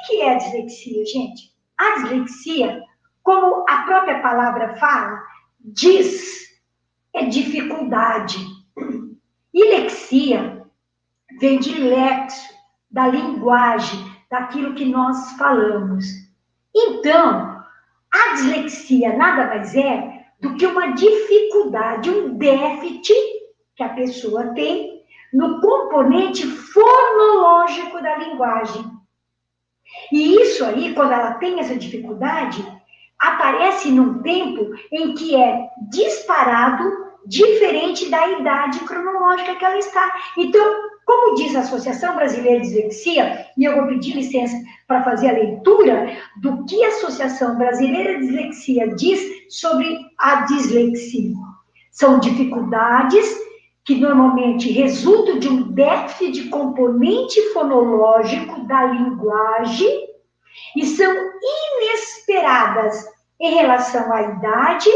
que é a dislexia, gente? A dislexia, como a própria palavra fala, diz, é dificuldade. E lexia vem de lexo, da linguagem, daquilo que nós falamos. Então, a dislexia nada mais é do que uma dificuldade, um déficit que a pessoa tem no componente fonológico da linguagem. E isso aí, quando ela tem essa dificuldade, aparece num tempo em que é disparado, diferente da idade cronológica que ela está. Então, como diz a Associação Brasileira de Dislexia, e eu vou pedir licença para fazer a leitura do que a Associação Brasileira de Dislexia diz sobre a dislexia. São dificuldades que normalmente resultam de um déficit de componente fonológico da linguagem e são inesperadas em relação à idade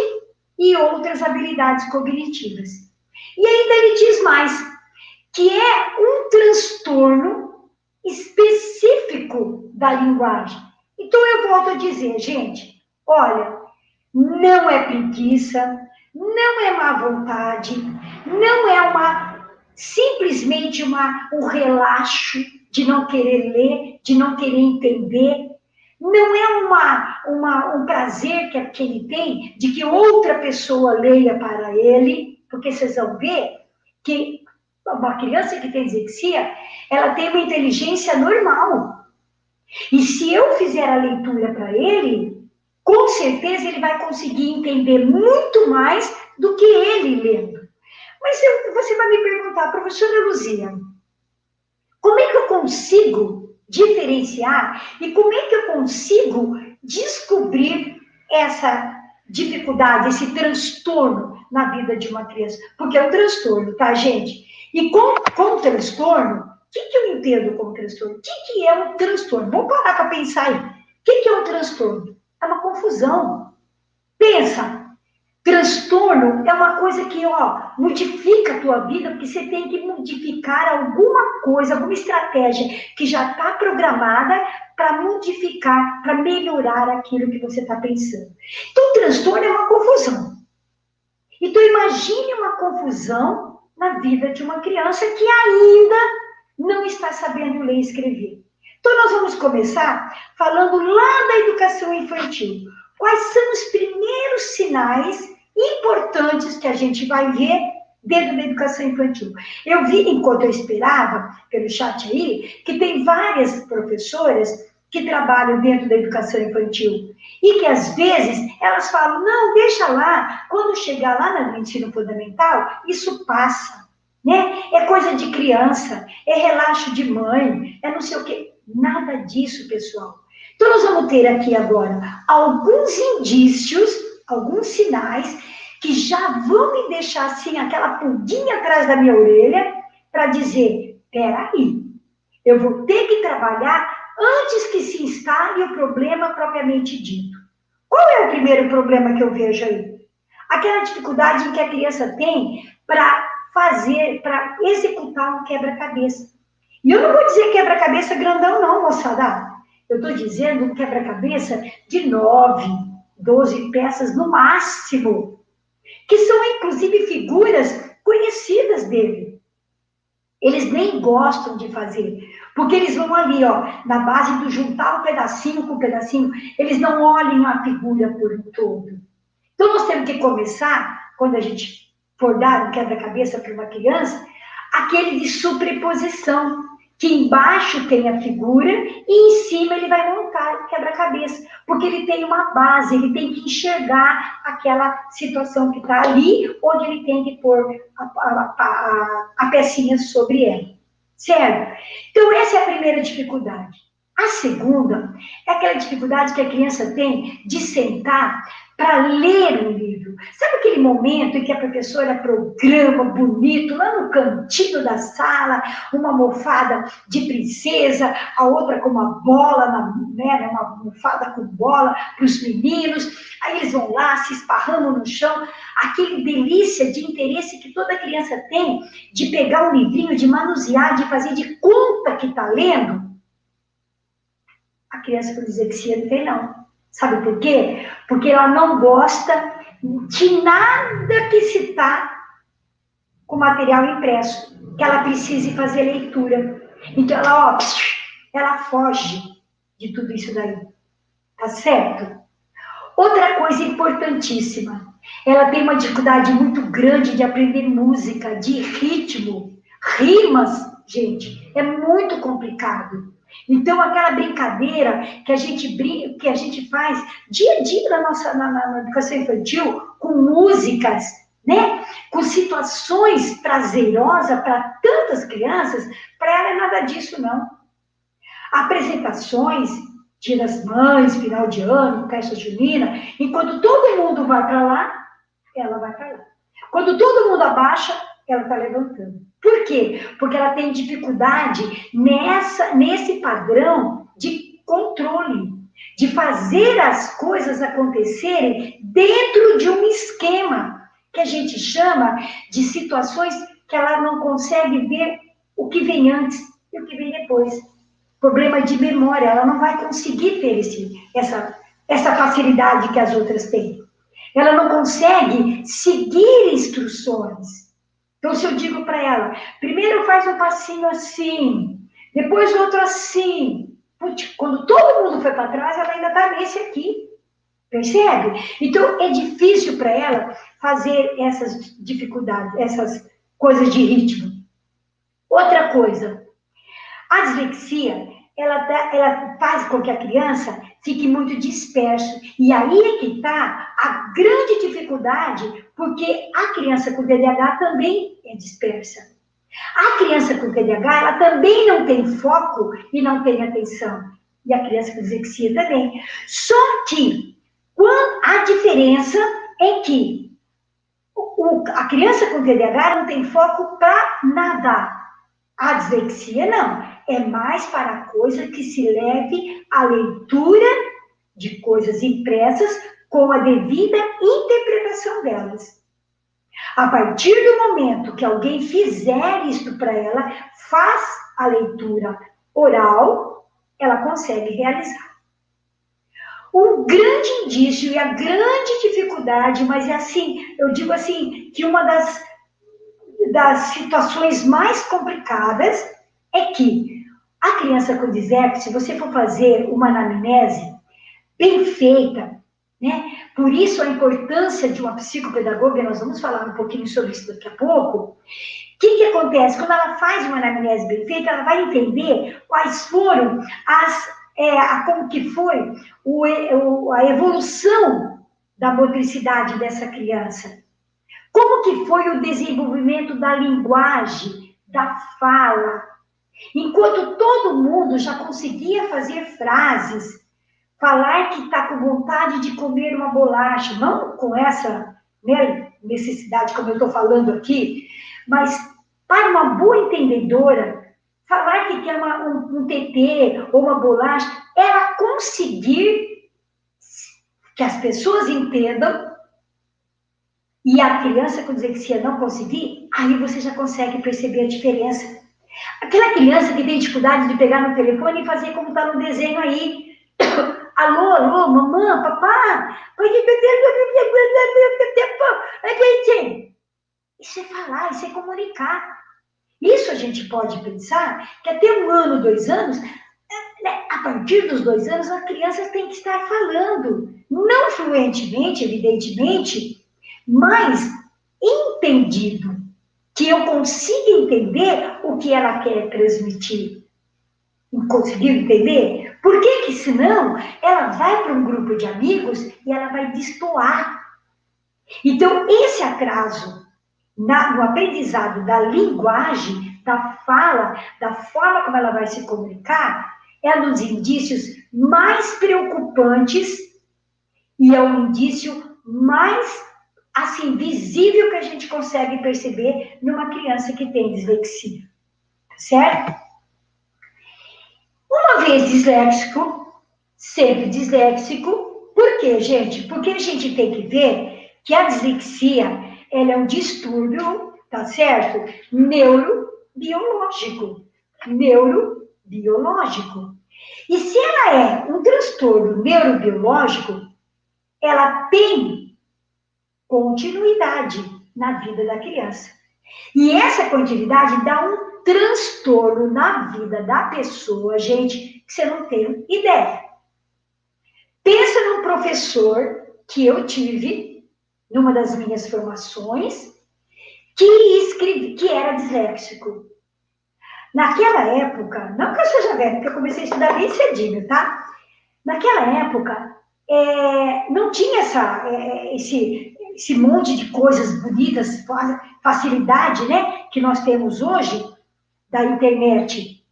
e outras habilidades cognitivas. E ainda ele diz mais, que é um transtorno específico da linguagem. Então eu volto a dizer, gente, olha, não é preguiça, não é má vontade, não é simplesmente um relaxo de não querer ler, de não querer entender. Não é um prazer que ele tem de que outra pessoa leia para ele, porque vocês vão ver que uma criança que tem dislexia, ela tem uma inteligência normal. E se eu fizer a leitura para ele, com certeza ele vai conseguir entender muito mais do que ele lendo. Mas você vai me perguntar, professora Luzia, como é que eu consigo diferenciar e como é que eu consigo descobrir essa dificuldade, esse transtorno na vida de uma criança? Porque é um transtorno, tá, gente? E com transtorno, o que eu entendo como transtorno? O que é um transtorno? Vamos parar para pensar aí. O que é um transtorno? É uma confusão. Pensa, transtorno é uma coisa que, modifica a tua vida, porque você tem que modificar alguma coisa, alguma estratégia que já está programada para modificar, para melhorar aquilo que você está pensando. Então, transtorno é uma confusão. Então, imagine uma confusão na vida de uma criança que ainda não está sabendo ler e escrever. Então, nós vamos começar falando lá da educação infantil. Quais são os primeiros sinais importantes que a gente vai ver dentro da educação infantil? Eu vi, enquanto eu esperava, pelo chat aí, que tem várias professoras que trabalham dentro da educação infantil e que, às vezes, elas falam, não, deixa lá, quando chegar lá no ensino fundamental, isso passa, né? É coisa de criança, é relaxo de mãe, é não sei o quê. Nada disso, pessoal. Então, nós vamos ter aqui agora alguns indícios, alguns sinais que já vão me deixar assim, aquela pulguinha atrás da minha orelha, para dizer, peraí, eu vou ter que trabalhar antes que se instale o problema propriamente dito. Qual é o primeiro problema que eu vejo aí? Aquela dificuldade que a criança tem para executar um quebra-cabeça. E eu não vou dizer quebra-cabeça grandão não, moçada. Eu estou dizendo um quebra-cabeça de 9, 12 peças no máximo, que são, inclusive, figuras conhecidas dele. Eles nem gostam de fazer, porque eles vão ali, na base do juntar um pedacinho com um pedacinho, eles não olhem a figura por um todo. Então, nós temos que começar, quando a gente for dar um quebra-cabeça para uma criança, aquele de superposição, que embaixo tem a figura e em cima ele vai montar o quebra-cabeça, porque ele tem uma base, ele tem que enxergar aquela situação que está ali, onde ele tem que pôr a pecinha sobre ela, certo? Então, essa é a primeira dificuldade. A segunda é aquela dificuldade que a criança tem de sentar para ler um livro. Sabe aquele momento em que a professora programa bonito, lá no cantinho da sala, uma almofada de princesa, a outra com uma bola, uma almofada com bola para os meninos, aí eles vão lá, se esparramam no chão, aquele delícia de interesse que toda criança tem de pegar um livrinho, de manusear, de fazer de conta que está lendo. A criança com dislexia não tem, não. Sabe por quê? Porque ela não gosta de nada que se está com material impresso, que ela precise fazer leitura. Então, ela foge de tudo isso daí. Tá certo? Outra coisa importantíssima, ela tem uma dificuldade muito grande de aprender música, de ritmo, rimas, gente, é muito complicado. Então, aquela brincadeira que a gente faz dia a dia na educação infantil, com músicas, né? Com situações prazerosas para tantas crianças, para ela é nada disso, não. Apresentações, Dia das Mães, final de ano, festa junina, enquanto todo mundo vai para lá, ela vai para lá. Quando todo mundo abaixa, ela está levantando. Por quê? Porque ela tem dificuldade nesse padrão de controle, de fazer as coisas acontecerem dentro de um esquema que a gente chama de situações que ela não consegue ver o que vem antes e o que vem depois. Problema de memória, ela não vai conseguir ter essa facilidade que as outras têm. Ela não consegue seguir instruções. Então, se eu digo para ela, primeiro faz um passinho assim, depois outro assim. Putz, quando todo mundo foi para trás, ela ainda está nesse aqui. Percebe? Então, é difícil para ela fazer essas dificuldades, essas coisas de ritmo. Outra coisa, a dislexia, ela faz com que a criança fique muito dispersa. E aí é que está a grande dificuldade, porque a criança com TDAH também é dispersa. A criança com TDAH, ela também não tem foco e não tem atenção. E a criança com dislexia também. Só que a diferença é que a criança com TDAH não tem foco para nada. A dislexia não, é mais para a coisa que se leve à leitura de coisas impressas com a devida interpretação delas. A partir do momento que alguém fizer isto para ela, faz a leitura oral, ela consegue realizar. O grande indício e a grande dificuldade, mas é assim, eu digo assim, que uma das situações mais complicadas é que a criança com dislexia, se você for fazer uma anamnese bem feita, né? Por isso a importância de uma psicopedagoga, nós vamos falar um pouquinho sobre isso daqui a pouco. O que acontece? Quando ela faz uma anamnese bem feita, ela vai entender quais foram como que foi a evolução da motricidade dessa criança. Como que foi o desenvolvimento da linguagem, da fala? Enquanto todo mundo já conseguia fazer frases, falar que está com vontade de comer uma bolacha, não com essa necessidade como eu estou falando aqui, mas para uma boa entendedora, falar que quer um tetê ou uma bolacha, ela conseguir que as pessoas entendam e a criança com dislexia não conseguir, aí você já consegue perceber a diferença. Aquela criança que tem dificuldade de pegar no telefone e fazer como está no desenho aí. Alô, alô, mamãe, papá. Isso é falar, isso é comunicar. Isso a gente pode pensar que até 1 ano, 2 anos, a partir dos 2 anos, a criança tem que estar falando. Não fluentemente, evidentemente, mas entendido, que eu consiga entender o que ela quer transmitir. Conseguiu entender? Por que senão ela vai para um grupo de amigos e ela vai destoar. Então, esse atraso no aprendizado da linguagem, da fala, da forma como ela vai se comunicar, é um dos indícios mais preocupantes e é um indício mais assim, visível que a gente consegue perceber numa criança que tem dislexia. Certo? Uma vez disléxico, sempre disléxico. Por quê, gente? Porque a gente tem que ver que a dislexia, ela é um distúrbio, tá certo? Neurobiológico. Neurobiológico. E se ela é um transtorno neurobiológico, ela tem continuidade na vida da criança. E essa continuidade dá um transtorno na vida da pessoa, gente, que você não tem ideia. Pensa num professor que eu tive numa das minhas formações, que era disléxico. Naquela época, não que eu seja velha, porque eu comecei a estudar bem cedinho, tá? Naquela época, não tinha esse monte de coisas bonitas, facilidade, né, que nós temos hoje, da internet.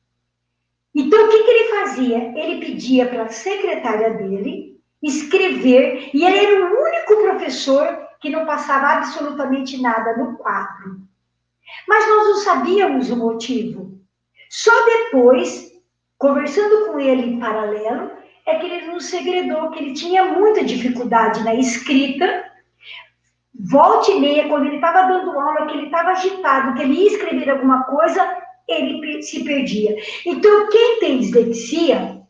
Então, o que ele fazia? Ele pedia para a secretária dele escrever, e ele era o único professor que não passava absolutamente nada no quadro. Mas nós não sabíamos o motivo. Só depois, conversando com ele em paralelo, é que ele nos segredou que ele tinha muita dificuldade na escrita. Volta e meia, quando ele estava dando aula, que ele estava agitado, que ele ia escrever alguma coisa, ele se perdia. Então, quem tem dislexia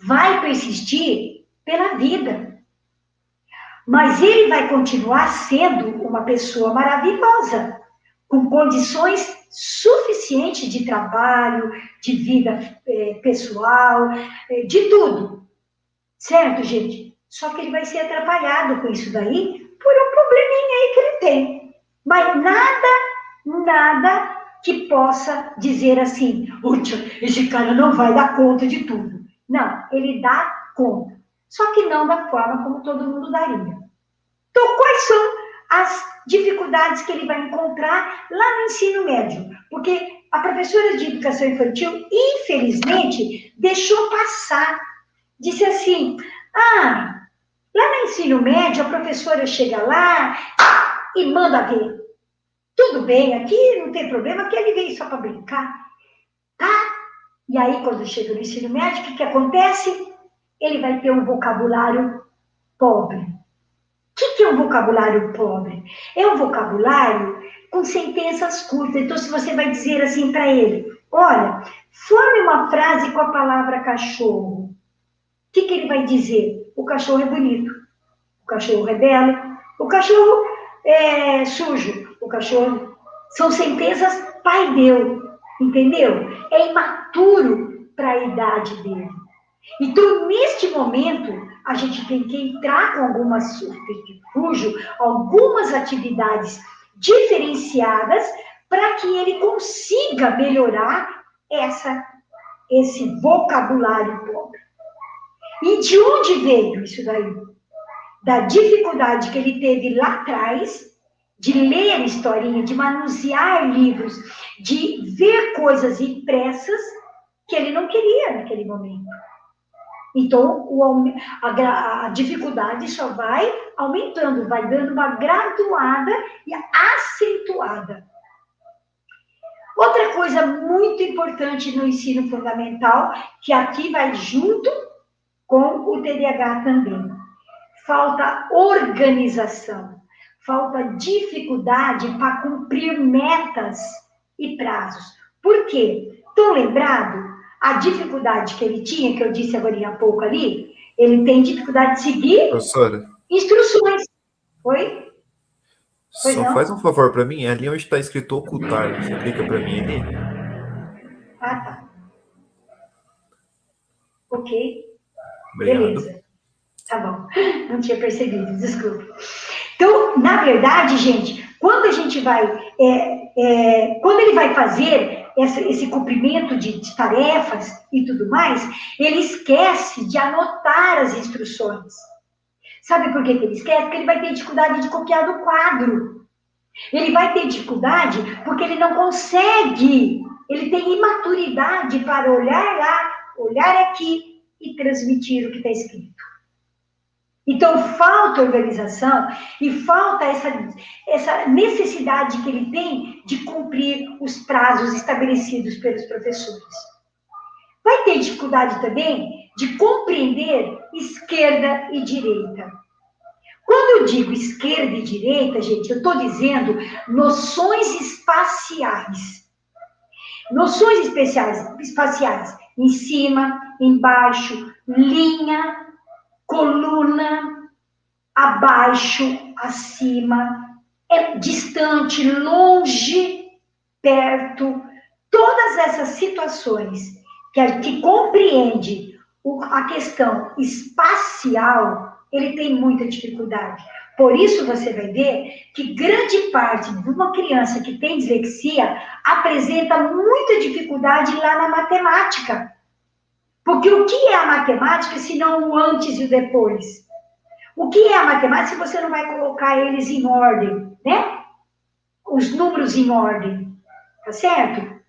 vai persistir pela vida. Mas ele vai continuar sendo uma pessoa maravilhosa, com condições suficientes de trabalho, de vida pessoal, de tudo. Certo, gente? Só que ele vai ser atrapalhado com isso daí por um probleminha aí que ele tem. Mas nada que possa dizer assim, esse cara não vai dar conta de tudo. Não, ele dá conta. Só que não da forma como todo mundo daria. Então, quais são as dificuldades que ele vai encontrar lá no ensino médio? Porque a professora de educação infantil, infelizmente, deixou passar. Disse assim, lá no ensino médio, a professora chega lá e manda ver. Tudo bem, aqui não tem problema, aqui ele veio só para brincar. Tá? E aí, quando chega no ensino médio, o que acontece? Ele vai ter um vocabulário pobre. O que é um vocabulário pobre? É um vocabulário com sentenças curtas. Então, se você vai dizer assim para ele, olha, forme uma frase com a palavra cachorro. O que ele vai dizer? O cachorro é bonito, o cachorro é belo, o cachorro é sujo, o cachorro... São sentenças pai deu, entendeu? É imaturo para a idade dele. Então, neste momento, a gente tem que entrar com algumas subterfúgio, algumas atividades diferenciadas para que ele consiga melhorar esse vocabulário pobre. E de onde veio isso daí? Da dificuldade que ele teve lá atrás de ler historinha, de manusear livros, de ver coisas impressas que ele não queria naquele momento. Então, a dificuldade só vai aumentando, vai dando uma graduada e acentuada. Outra coisa muito importante no ensino fundamental, que aqui vai junto com o TDAH também. Falta organização, falta dificuldade para cumprir metas e prazos. Por quê? Estão lembrados? A dificuldade que ele tinha, que eu disse agora há pouco ali, ele tem dificuldade de seguir Professora, instruções. Oi? Só faz um favor para mim, ali onde está escrito ocultar, você clica para mim ali? Ah, tá. Ok. Obrigado. Beleza. Tá bom. Não tinha percebido, desculpa. Então, na verdade, gente, quando a gente vai... quando ele vai fazer esse cumprimento de tarefas e tudo mais, ele esquece de anotar as instruções. Sabe por que ele esquece? Porque ele vai ter dificuldade de copiar do quadro. Ele vai ter dificuldade porque ele não consegue, ele tem imaturidade para olhar lá, olhar aqui e transmitir o que está escrito. Então, falta organização e falta essa necessidade que ele tem de cumprir os prazos estabelecidos pelos professores. Vai ter dificuldade também de compreender esquerda e direita. Quando eu digo esquerda e direita, gente, eu estou dizendo noções espaciais. Noções espaciais em cima, embaixo, linha, coluna, abaixo, acima, é distante, longe, perto. Todas essas situações que compreende a questão espacial, ele tem muita dificuldade. Por isso você vai ver que grande parte de uma criança que tem dislexia apresenta muita dificuldade lá na matemática. Porque o que é a matemática se não o antes e o depois? O que é a matemática se você não vai colocar eles em ordem, né? Os números em ordem, tá certo?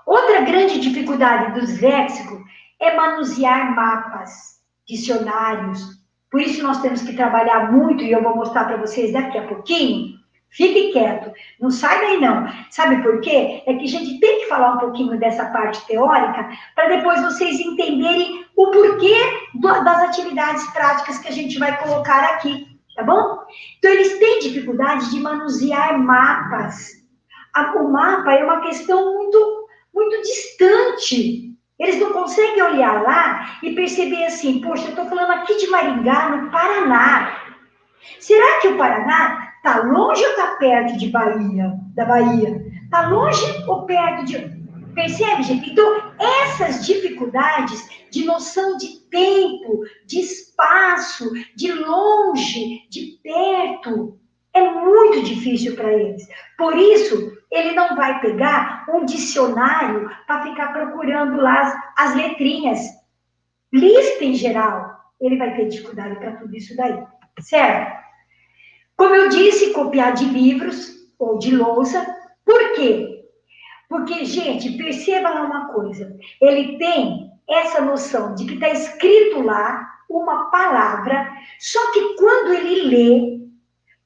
Outra grande dificuldade do disléxico é manusear mapas, dicionários. Por isso nós temos que trabalhar muito, e eu vou mostrar para vocês daqui a pouquinho. Fique quieto, não sai daí não. Sabe por quê? É que a gente tem que falar um pouquinho dessa parte teórica para depois vocês entenderem o porquê das atividades práticas que a gente vai colocar aqui, tá bom? Então, eles têm dificuldade de manusear mapas. O mapa é uma questão muito distante. Eles não conseguem olhar lá e perceber assim, poxa, eu estou falando aqui de Maringá, no Paraná. Será que o Paraná está longe ou está perto da Bahia? Está longe ou perto de... Percebe, gente? Então, essas dificuldades de noção de tempo, de espaço, de longe, de perto, é muito difícil para eles. Por isso, ele não vai pegar um dicionário para ficar procurando lá as letrinhas. Lista em geral, ele vai ter dificuldade para tudo isso daí, certo? Como eu disse, copiar de livros ou de lousa. Por quê? Porque, gente, perceba lá uma coisa. Ele tem essa noção de que está escrito lá uma palavra, só que quando ele lê,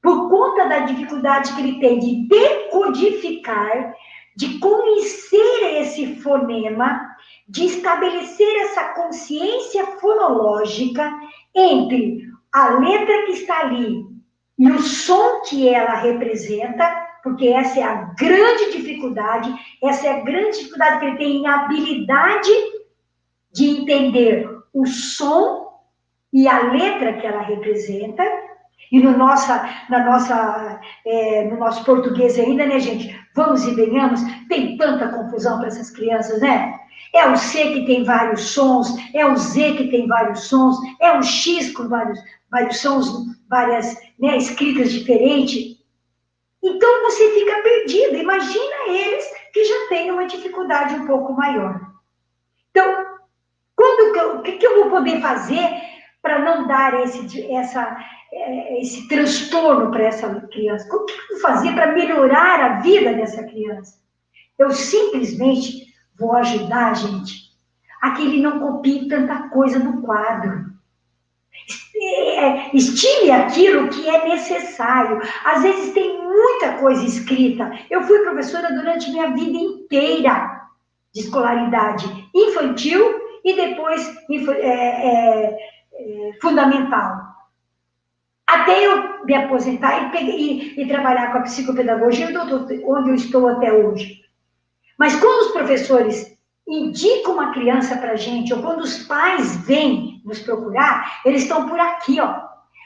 por conta da dificuldade que ele tem de decodificar, de conhecer esse fonema, de estabelecer essa consciência fonológica entre a letra que está ali e o som que ela representa, porque essa é a grande dificuldade, essa é a grande dificuldade que ele tem em habilidade de entender o som e a letra que ela representa. E no nosso português ainda, né, gente? Vamos e venhamos, tem tanta confusão para essas crianças, né? É o C que tem vários sons, é o Z que tem vários sons, é o X com vários sons, várias, né, escritas diferentes. Então você fica perdido. Imagina eles que já têm uma dificuldade um pouco maior. Então, o que eu vou poder fazer para não dar esse transtorno para essa criança? O que eu vou fazer para melhorar a vida dessa criança? Eu simplesmente vou ajudar, gente, a que ele não copie tanta coisa no quadro. Estime aquilo que é necessário. Às vezes tem muita coisa escrita. Eu fui professora durante minha vida inteira de escolaridade infantil e depois fundamental. Até eu me aposentar e trabalhar com a psicopedagogia, onde eu estou até hoje. Mas quando os professores indicam uma criança para a gente, ou quando os pais vêm nos procurar, eles estão por aqui, ó.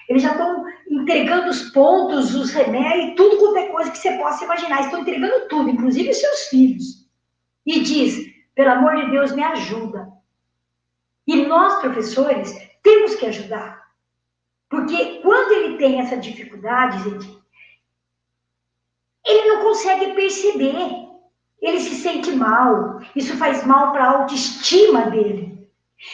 Eles já estão entregando os pontos, os remédios, tudo quanto é coisa que você possa imaginar. Estão entregando tudo, inclusive os seus filhos. E diz, pelo amor de Deus, me ajuda. E nós, professores, temos que ajudar. Porque quando ele tem essa dificuldade, gente, ele não consegue perceber. Ele se sente mal. Isso faz mal para a autoestima dele.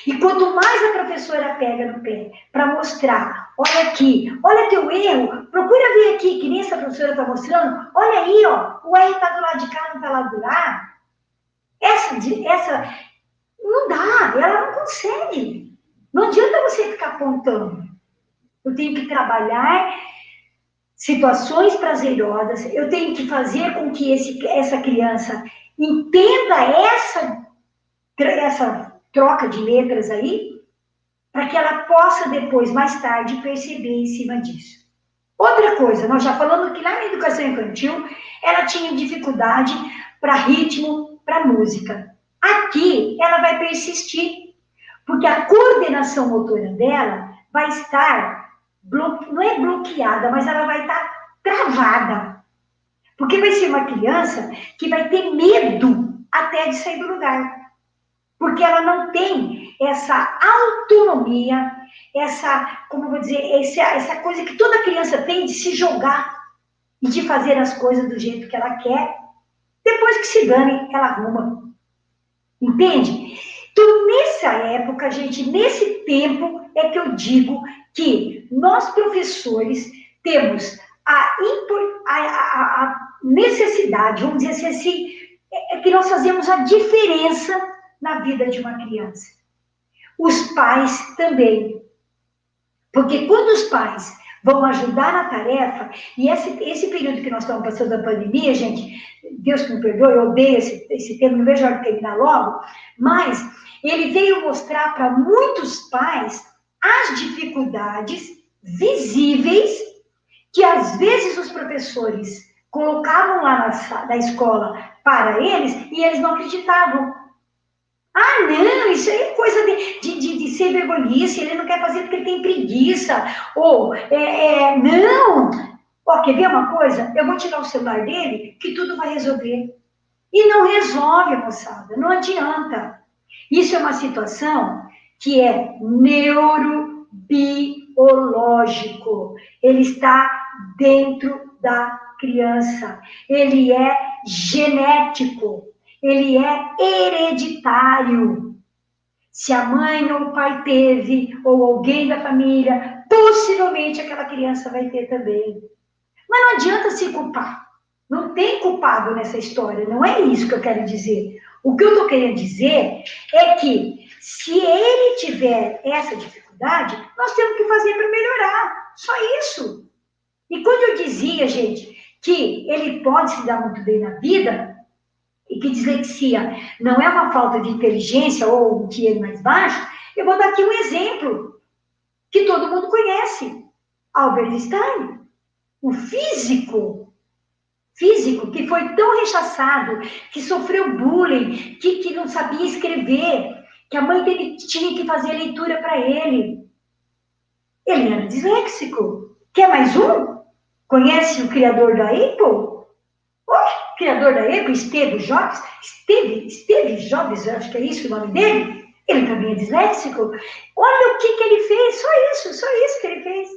E quanto mais a professora pega no pé para mostrar, olha aqui, olha teu erro, procura ver aqui, que nem essa professora está mostrando, olha aí, ó, o R está do lado de cá, não está lá do lado. Essa não dá, ela não consegue. Não adianta você ficar apontando. Eu tenho que trabalhar situações prazerosas, eu tenho que fazer com que essa criança entenda essa troca de letras aí, para que ela possa depois, mais tarde, perceber em cima disso. Outra coisa, nós já falamos que lá na educação infantil, ela tinha dificuldade para ritmo, para música. A aqui ela vai persistir, porque a coordenação motora dela vai estar, não é bloqueada, mas ela vai estar travada. Porque vai ser uma criança que vai ter medo até de sair do lugar. Porque ela não tem essa autonomia, como eu vou dizer, essa coisa que toda criança tem de se jogar e de fazer as coisas do jeito que ela quer. Depois que se dane, ela arruma. Entende? Então, nessa época, gente, nesse tempo, é que eu digo que nós, professores, temos a necessidade, vamos dizer assim, é que nós fazemos a diferença na vida de uma criança. Os pais também. Porque quando os pais vão ajudar na tarefa, e esse período que nós estamos passando da pandemia, gente, Deus que me perdoe, eu odeio esse termo, não vejo a hora de terminar logo, mas ele veio mostrar para muitos pais as dificuldades visíveis que às vezes os professores colocavam lá na escola para eles e eles não acreditavam. Ah, não, isso aí é coisa de ser vergonhice, ele não quer fazer porque ele tem preguiça. Ou, não. Ó, quer ver uma coisa? Eu vou tirar o celular dele, que tudo vai resolver. E não resolve, moçada, não adianta. Isso é uma situação que é neurobiológico. Ele está dentro da criança. Ele é genético. Ele é hereditário. Se a mãe ou o pai teve, ou alguém da família, possivelmente aquela criança vai ter também. Mas não adianta se culpar. Não tem culpado nessa história, não é isso que eu quero dizer. O que eu estou querendo dizer é que, se ele tiver essa dificuldade, nós temos que fazer para melhorar. Só isso. E quando eu dizia, gente, que ele pode se dar muito bem na vida, e que dislexia não é uma falta de inteligência ou um QI mais baixo, eu vou dar aqui um exemplo que todo mundo conhece. Albert Einstein, o físico que foi tão rechaçado, que sofreu bullying, que não sabia escrever, que a mãe dele tinha que fazer leitura para ele. Ele era disléxico. Quer mais um? Conhece o criador da Apple? Criador da Apple, Steve Jobs, acho que é isso o nome dele, ele também é disléxico. Olha o que ele fez, só isso que ele fez.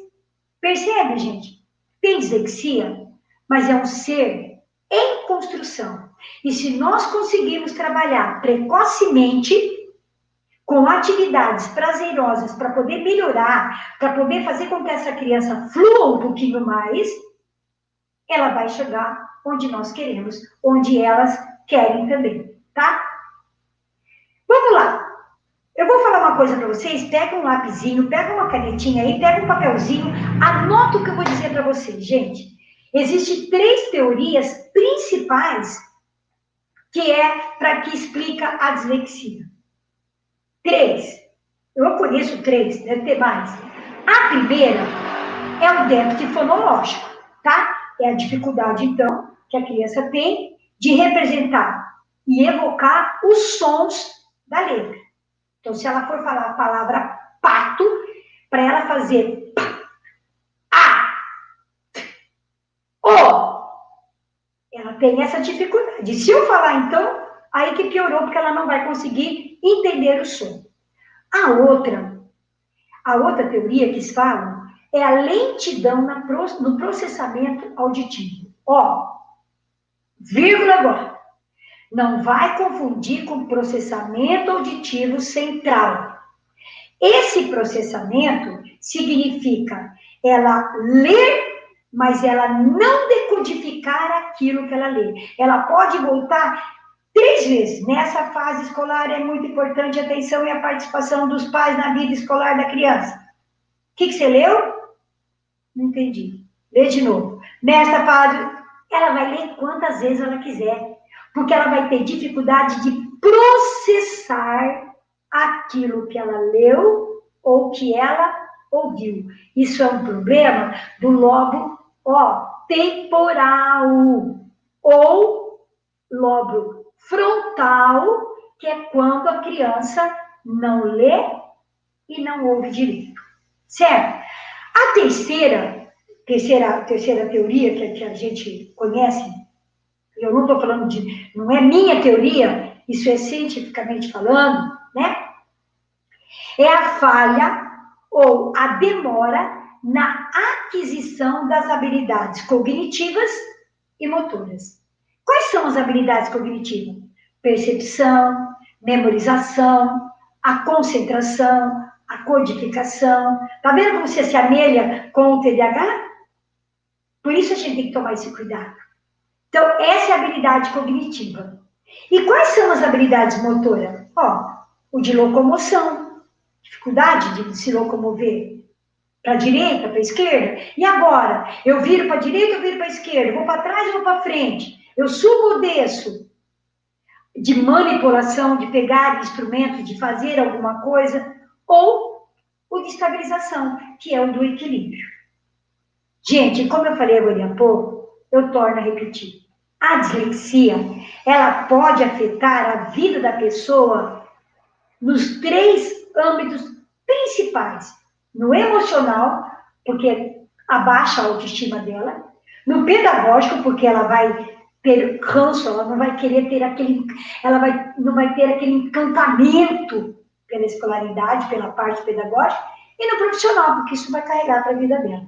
Percebe, gente? Tem dislexia, mas é um ser em construção. E se nós conseguirmos trabalhar precocemente, com atividades prazerosas para poder melhorar, para poder fazer com que essa criança flua um pouquinho mais, ela vai chegar onde nós queremos, onde elas querem também, tá? Vamos lá. Eu vou falar uma coisa para vocês, pega um lapisinho, pega uma canetinha aí, pega um papelzinho, anota o que eu vou dizer para vocês, gente. Existem 3 teorias principais que explica a dislexia. 3. Eu conheço 3, deve ter mais. A primeira é o déficit fonológico, tá? É a dificuldade, então, que a criança tem de representar e evocar os sons da letra. Então, se ela for falar a palavra pato, para ela fazer a, o, ela tem essa dificuldade. Se eu falar, então, aí que piorou, porque ela não vai conseguir entender o som. A outra teoria que eles falam é a lentidão no processamento auditivo. Ó, vírgula agora. Não vai confundir com processamento auditivo central. Esse processamento significa ela ler, mas ela não decodificar aquilo que ela lê. Ela pode voltar 3 vezes. Nessa fase escolar é muito importante a atenção e a participação dos pais na vida escolar da criança. O que você leu? Não entendi. Lê de novo. Nesta fase, ela vai ler quantas vezes ela quiser, porque ela vai ter dificuldade de processar aquilo que ela leu ou que ela ouviu. Isso é um problema do lobo temporal ou lobo frontal, que é quando a criança não lê e não ouve direito, certo? A terceira teoria que a gente conhece, eu não estou falando não é minha teoria, isso é cientificamente falando, né? É a falha ou a demora na aquisição das habilidades cognitivas e motoras. Quais são as habilidades cognitivas? Percepção, memorização, a concentração, a codificação. Tá vendo como você se amelha com o TDAH? Por isso a gente tem que tomar esse cuidado. Então, essa é a habilidade cognitiva. E quais são as habilidades motoras? O de locomoção, dificuldade de se locomover para a direita, para a esquerda. E agora? Eu viro para a direita, eu viro para a esquerda, vou para trás, vou para frente. Eu subo ou desço. De manipulação, de pegar instrumentos, de fazer alguma coisa. Ou o de estabilização, que é o do equilíbrio. Gente, como eu falei agora há pouco, eu torno a repetir. A dislexia, ela pode afetar a vida da pessoa nos 3 âmbitos principais. No emocional, porque abaixa a autoestima dela. No pedagógico, porque ela vai ter ranço, ela não vai querer ter não vai ter aquele encantamento pela escolaridade, pela parte pedagógica. E no profissional, porque isso vai carregar para a vida dela.